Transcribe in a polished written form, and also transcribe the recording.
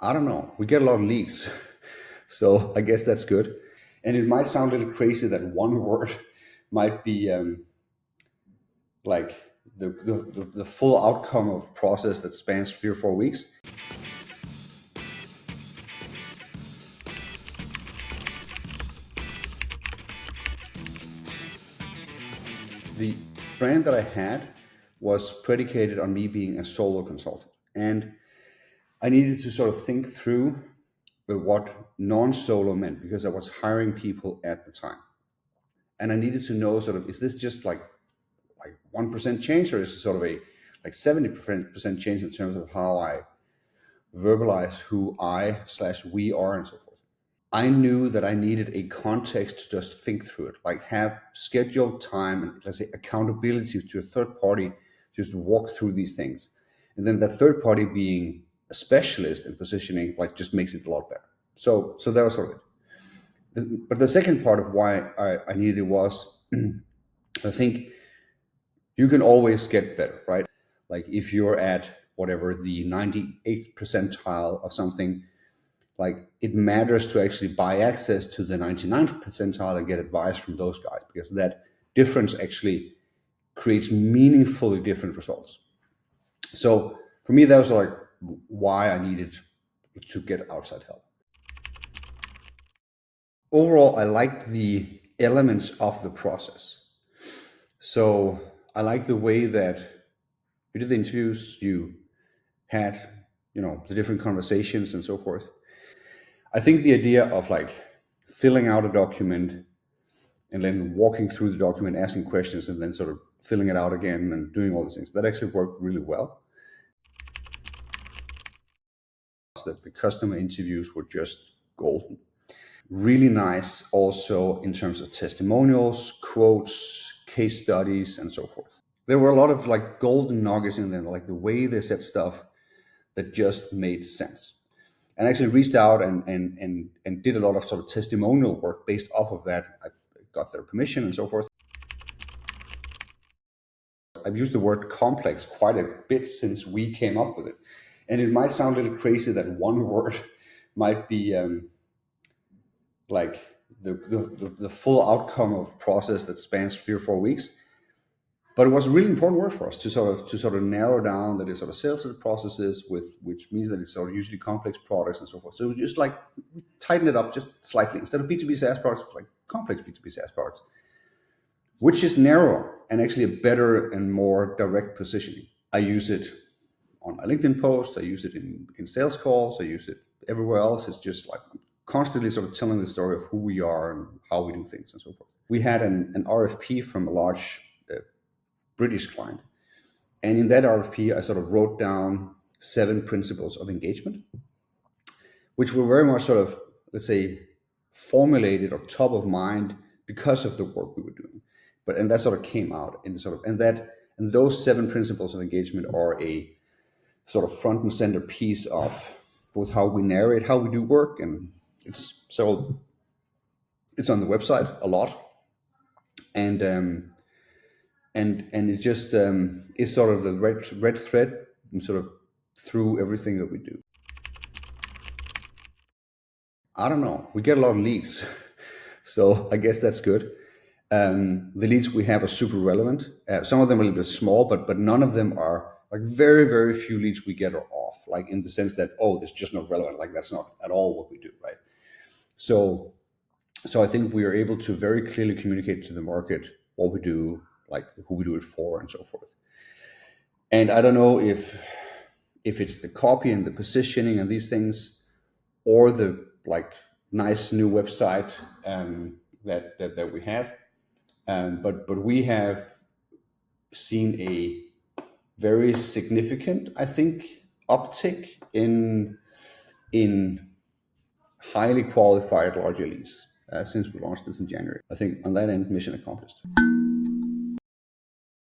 I don't know. We get a lot of leads. So I guess that's good. And it might sound a little crazy that one word might be like the full outcome of a process that spans 3 or 4 weeks. The brand that I had was predicated on me being a solo consultant. And I needed to sort of think through what non-solo meant because I was hiring people at the time. And I needed to know sort of, is this just like 1% change, or is it sort of a like 70% change in terms of how I verbalize who I/we are and so forth. I knew that I needed a context to just think through it, like have scheduled time and let's say accountability to a third party, just walk through these things. And then that third party being a specialist in positioning, like just makes it a lot better. So that was sort of it. But the second part of why I needed it was, I think you can always get better, right? Like if you're at whatever the 98th percentile of something, like it matters to actually buy access to the 99th percentile and get advice from those guys, because that difference actually creates meaningfully different results. So for me, that was like why I needed to get outside help. Overall, I liked the elements of the process. So I like the way that you did the interviews, you had, the different conversations and so forth. I think the idea of like filling out a document and then walking through the document, asking questions, and then sort of filling it out again and doing all these things, that actually worked really well. That the customer interviews were just golden. Really nice also in terms of testimonials, quotes, case studies, and so forth. There were a lot of like golden nuggets in there, like the way they said stuff that just made sense. And actually reached out and did a lot of sort of testimonial work based off of that. I got their permission and so forth. I've used the word complex quite a bit since we came up with it. And it might sound a little crazy that one word might be like the full outcome of a process that spans 3 or 4 weeks. But it was a really important work for us to sort of narrow down that it's sort of sales processes, which means that it's sort of usually complex products and so forth. So we just like tighten it up just slightly. Instead of B2B SaaS products, like complex B2B SaaS products, which is narrower and actually a better and more direct positioning. I use it on my LinkedIn post. I use it in sales calls. I use it everywhere else. It's just like constantly sort of telling the story of who we are and how we do things and so forth. We had an RFP from a large British client. And in that RFP, I sort of wrote down 7 principles of engagement, which were very much sort of, let's say, formulated or top of mind because of the work we were doing. And that sort of came out in and those 7 principles of engagement are a sort of front and center piece of both how we narrate, how we do work, and it's on the website a lot, and it just is sort of the red thread sort of through everything that we do. I don't know. We get a lot of leads, so I guess that's good. The leads we have are super relevant. Some of them are a little bit small, but none of them are like very, very few leads we get are off, like in the sense that, oh, that's just not relevant. Like that's not at all what we do, right? So I think we are able to very clearly communicate to the market what we do, like who we do it for and so forth. And I don't know if it's the copy and the positioning and these things, or the like nice new website that we have. But we have seen a very significant, I think, uptick in highly qualified larger leads since we launched this in January. I think on that end, mission accomplished.